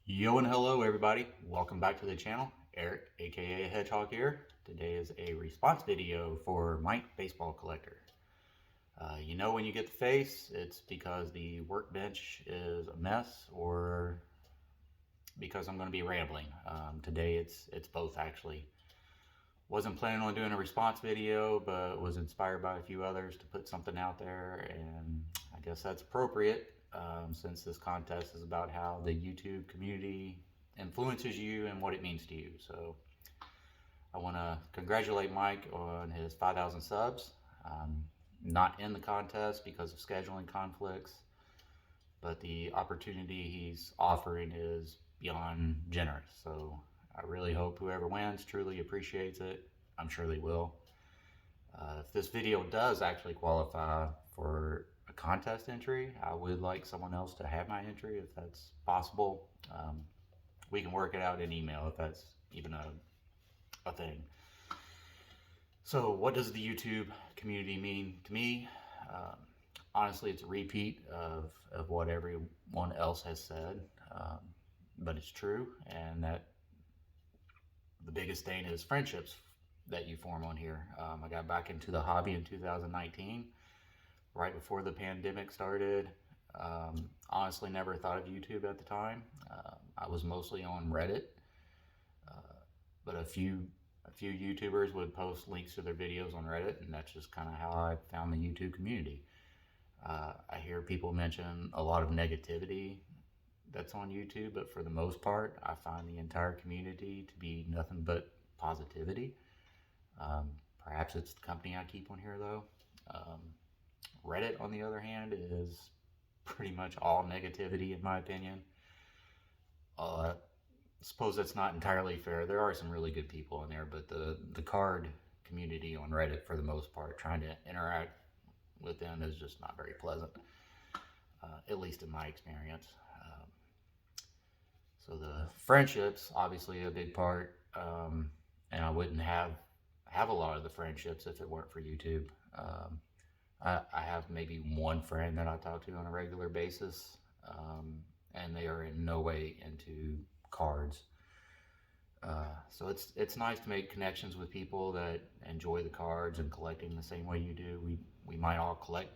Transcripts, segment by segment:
Yo and hello everybody, welcome back to the channel. Eric aka Hedgehog here. Today is a response video for Mike Baseball Collector. You know when you get the face, it's because the workbench is a mess or because I'm going to be rambling. Today it's both actually. Wasn't planning on doing a response video, but was inspired by a few others to put something out there, and I guess that's appropriate since this contest is about how the YouTube community influences you and what it means to you. So I want to congratulate Mike on his 5,000 subs. Not in the contest because of scheduling conflicts, but the opportunity he's offering is beyond generous. So I really hope whoever wins truly appreciates it. I'm sure they will. If this video does actually qualify for a contest entry, I would like someone else to have my entry if that's possible. We can work it out in email if that's even a thing. So what does the YouTube community mean to me? Honestly, it's a repeat of what everyone else has said, but it's true, and that the biggest thing is friendships that you form on here. I got back into the hobby in 2019, right before the pandemic started. Honestly, never thought of YouTube at the time. I was mostly on Reddit, but a few YouTubers would post links to their videos on Reddit, and that's just kind of how I found the YouTube community. I hear people mention a lot of negativity that's on YouTube, but for the most part, I find the entire community to be nothing but positivity. Perhaps it's the company I keep on here, though. Reddit, on the other hand, is pretty much all negativity, in my opinion. I suppose that's not entirely fair. There are some really good people in there, but the card community on Reddit, for the most part, trying to interact with them is just not very pleasant, at least in my experience. So the friendships, obviously a big part, and I wouldn't have a lot of the friendships if it weren't for YouTube. I have maybe one friend that I talk to on a regular basis, and they are in no way into cards. So it's nice to make connections with people that enjoy the cards and collecting the same way you do. We might all collect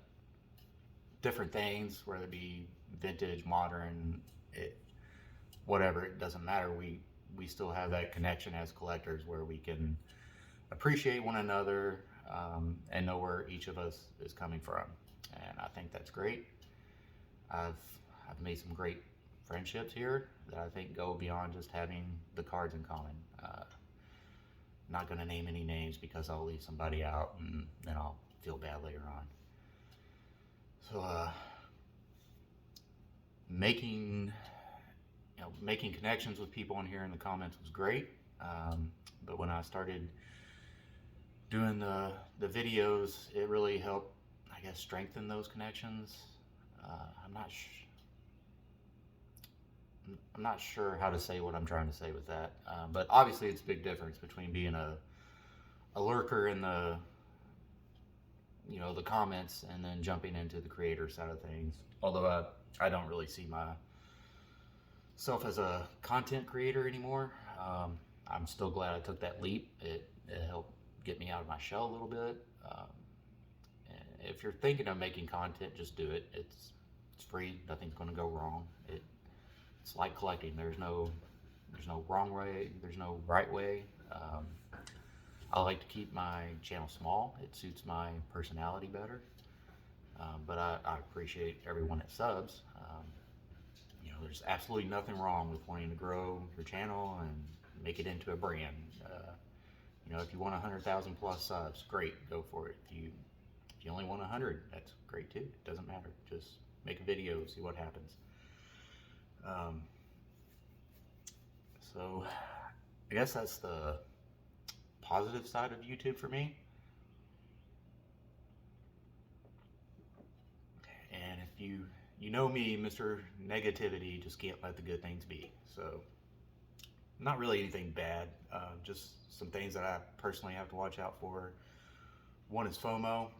different things, whether it be vintage, modern, whatever. It doesn't matter. We still have that connection as collectors where we can appreciate one another, and know where each of us is coming from, and I think that's great. I've made some great friendships here that I think go beyond just having the cards in common. Not going to name any names because I'll leave somebody out and then I'll feel bad later on. So making connections with people in here in the comments was great, but when I started doing the videos, it really helped, I guess, strengthen those connections. I'm not sure how to say what I'm trying to say with that, but obviously it's a big difference between being a lurker in the the comments and then jumping into the creator side of things. Although I don't really see myself as a content creator anymore. I'm still glad I took that leap. It helped get me out of my shell a little bit. If you're thinking of making content, just do it. It's free. Nothing's going to go wrong. It's like collecting. There's no wrong way. There's no right way. I like to keep my channel small. It suits my personality better. But I appreciate everyone that subs. There's absolutely nothing wrong with wanting to grow your channel and make it into a brand. If you want 100,000 plus subs, great, go for it. If you only want 100, that's great too. It doesn't matter. Just make a video, see what happens. So I guess that's the positive side of YouTube for me. And if you know me, Mr. Negativity, just can't let the good things be. So not really anything bad, just some things that I personally have to watch out for. One is FOMO.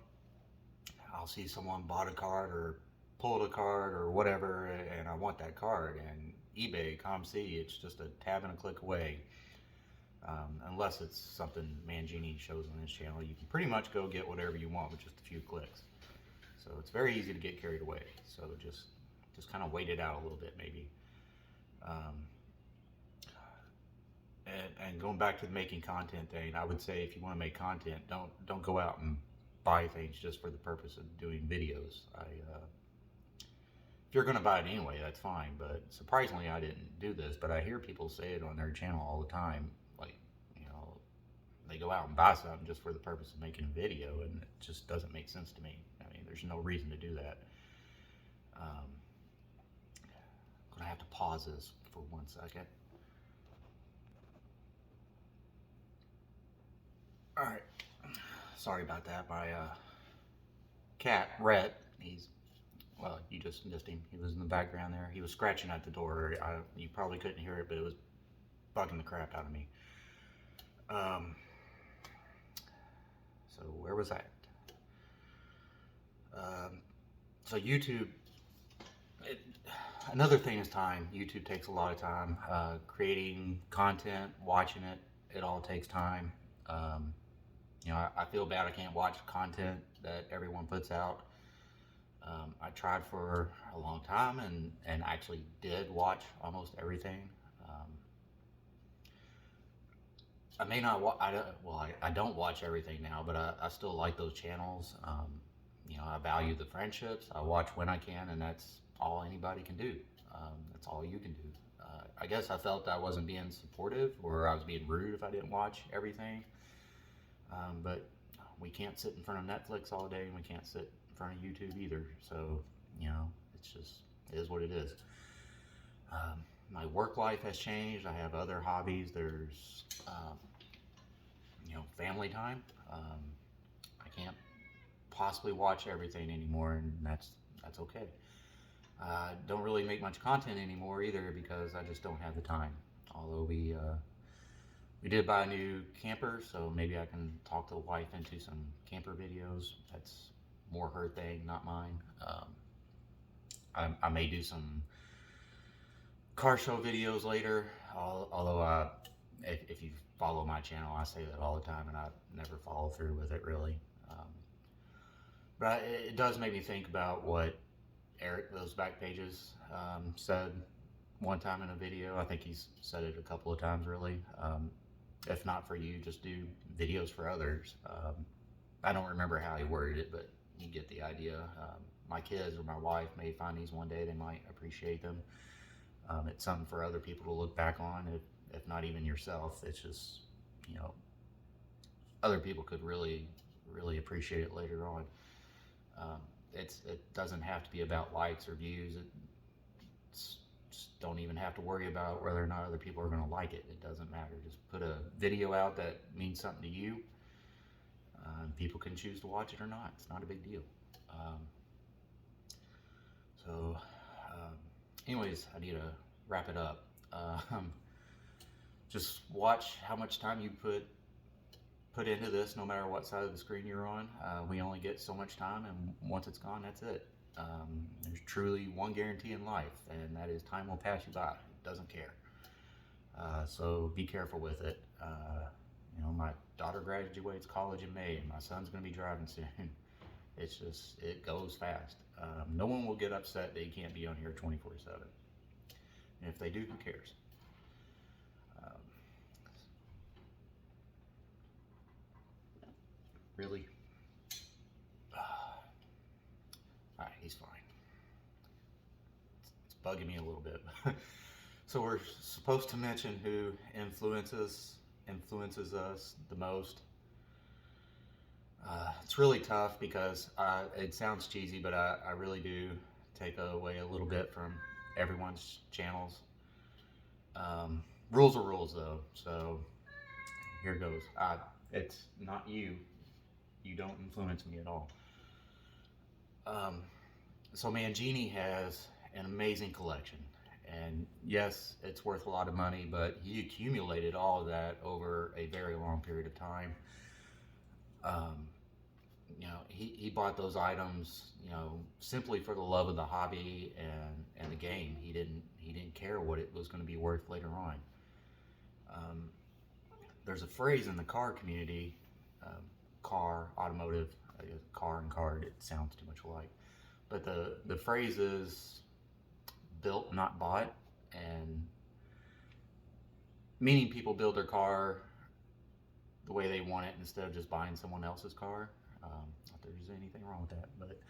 I'll see someone bought a card or pulled a card or whatever, and I want that card, and eBay, ComC. It's just a tab and a click away. Unless it's something Mangini shows on his channel, you can pretty much go get whatever you want with just a few clicks. So it's very easy to get carried away. So just kind of wait it out a little bit, maybe. And going back to the making content thing, I would say if you want to make content, don't go out and buy things just for the purpose of doing videos. If you're going to buy it anyway, that's fine. But surprisingly, I didn't do this. But I hear people say it on their channel all the time. Like, you know, they go out and buy something just for the purpose of making a video, and it just doesn't make sense to me. I mean, there's no reason to do that. I'm going to have to pause this for 1 second. All right. Sorry about that. My cat, Rhett, well, you just missed him. He was in the background there. He was scratching at the door. You probably couldn't hear it, but it was bugging the crap out of me. So where was I? So YouTube, another thing is time. YouTube takes a lot of time. Creating content, watching it, it all takes time. You know, I feel bad I can't watch content that everyone puts out. I tried for a long time and actually did watch almost everything. I may not I don't watch everything now, but I still like those channels. You know, I value the friendships. I watch when I can, and that's all anybody can do. That's all you can do. I guess I felt I wasn't being supportive, or I was being rude if I didn't watch everything. But we can't sit in front of Netflix all day, and we can't sit in front of YouTube either. So, you know, it's just, it is what it is. My work life has changed. I have other hobbies. There's, you know, family time. I can't possibly watch everything anymore, and that's okay. Don't really make much content anymore either because I just don't have the time. Although we did buy a new camper, so maybe I can talk the wife into some camper videos. That's more her thing, not mine. I may do some car show videos later, although if you follow my channel, I say that all the time and I never follow through with it really. But it does make me think about what Eric, those back pages, said one time in a video. I think he's said it a couple of times really. If not for you, just do videos for others. I don't remember how he worded it, but you get the idea. My kids or my wife may find these one day, they might appreciate them. It's something for other people to look back on, if not even yourself. It's just, you know, other people could really appreciate it later on. It doesn't have to be about likes or views. Just don't even have to worry about whether or not other people are going to like it. It doesn't matter. Just put a video out that means something to you. People can choose to watch it or not. It's not a big deal. Anyways, I need to wrap it up. Just watch how much time you put into this, no matter what side of the screen you're on. We only get so much time, and once it's gone, that's it. There's truly one guarantee in life, and that is time will pass you by. It doesn't care. So be careful with it. You know, my daughter graduates college in May, and my son's going to be driving soon. It's just, it goes fast. No one will get upset that you can't be on here 24/7. And if they do, who cares? Really? Alright, he's fine. It's bugging me a little bit. So we're supposed to mention who influences us the most. It's really tough because it sounds cheesy, but I really do take away a little bit from everyone's channels. Rules are rules though, so here goes. It's not you. You don't influence me at all. So Mangini has an amazing collection. And yes, it's worth a lot of money, but he accumulated all of that over a very long period of time. he bought those items, simply for the love of the hobby and the game. He didn't care what it was going to be worth later on. Um, there's a phrase in the car community, car, automotive, I guess car and card, it sounds too much alike. But the phrase is built, not bought, and meaning people build their car the way they want it instead of just buying someone else's car. Not that there's anything wrong with that, but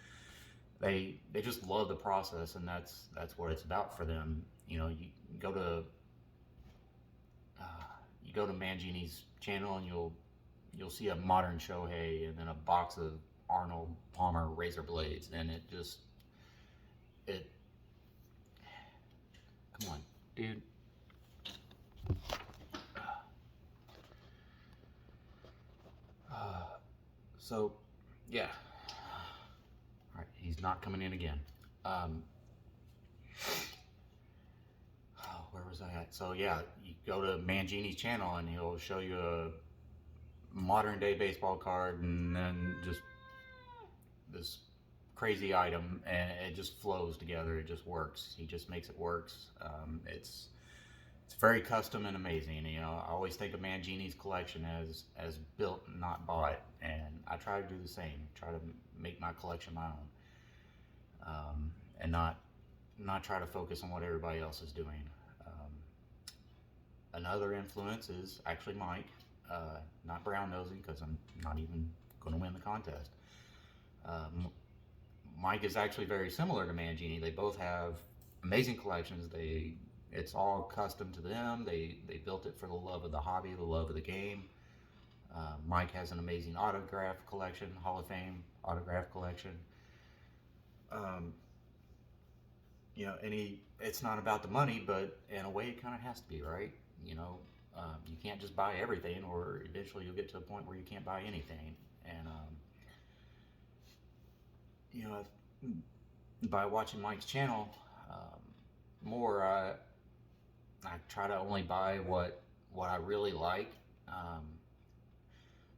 they just love the process, and that's what it's about for them. You go to uh, you go to Mangini's channel, and you'll see a modern Shohei and then a box of Arnold Palmer razor blades, and it come on, dude. So yeah, all right, he's not coming in again. Um, where was I at? So yeah, you go to Mangini's channel and he'll show you a modern day baseball card, and then just this crazy item, and it just flows together. It just works. He just makes it works. It's very custom and amazing. I always think of Mangini's collection as built, not bought, and I try to do the same. Try to make my collection my own, and not try to focus on what everybody else is doing. Another influence is actually Mike, not brown nosing, because I'm not even going to win the contest. Mike is actually very similar to Mangini. They both have amazing collections. It's all custom to them. They built it for the love of the hobby, the love of the game. Mike has an amazing autograph collection, Hall of Fame autograph collection. And it's not about the money, but in a way it kind of has to be, right? You can't just buy everything, or eventually you'll get to a point where you can't buy anything. And by watching Mike's channel more, I try to only buy what I really like,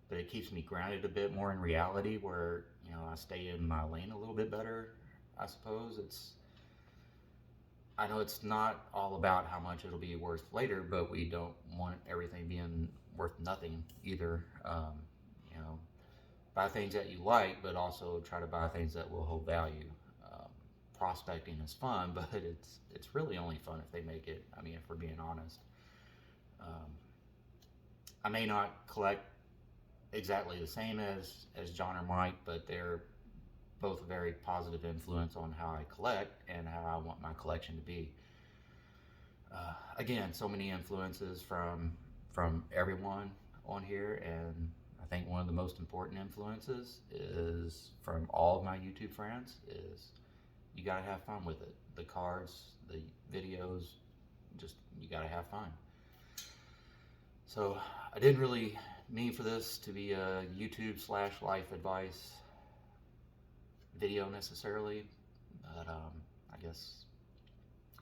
but it keeps me grounded a bit more in reality, where I stay in my lane a little bit better, I suppose. I know it's not all about how much it'll be worth later, but we don't want everything being worth nothing either. Buy things that you like, but also try to buy things that will hold value. Prospecting is fun, but it's really only fun if they make it. I mean, if we're being honest. I may not collect exactly the same as John or Mike, but they're both a very positive influence on how I collect and how I want my collection to be. Again, so many influences from everyone on here, and I think one of the most important influences is from all of my YouTube friends is you gotta have fun with it. The cards, the videos, just you gotta have fun. So I didn't really mean for this to be a YouTube/life advice video necessarily, but I guess,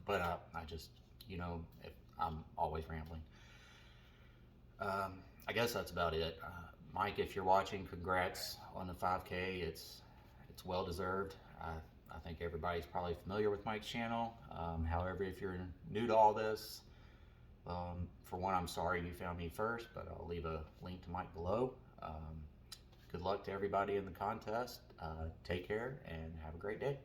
but I just, if I'm always rambling. I guess that's about it. Mike, if you're watching, congrats on the 5K. It's well deserved. I think everybody's probably familiar with Mike's channel. However, if you're new to all this, for one, I'm sorry you found me first, but I'll leave a link to Mike below. Good luck to everybody in the contest. Take care and have a great day.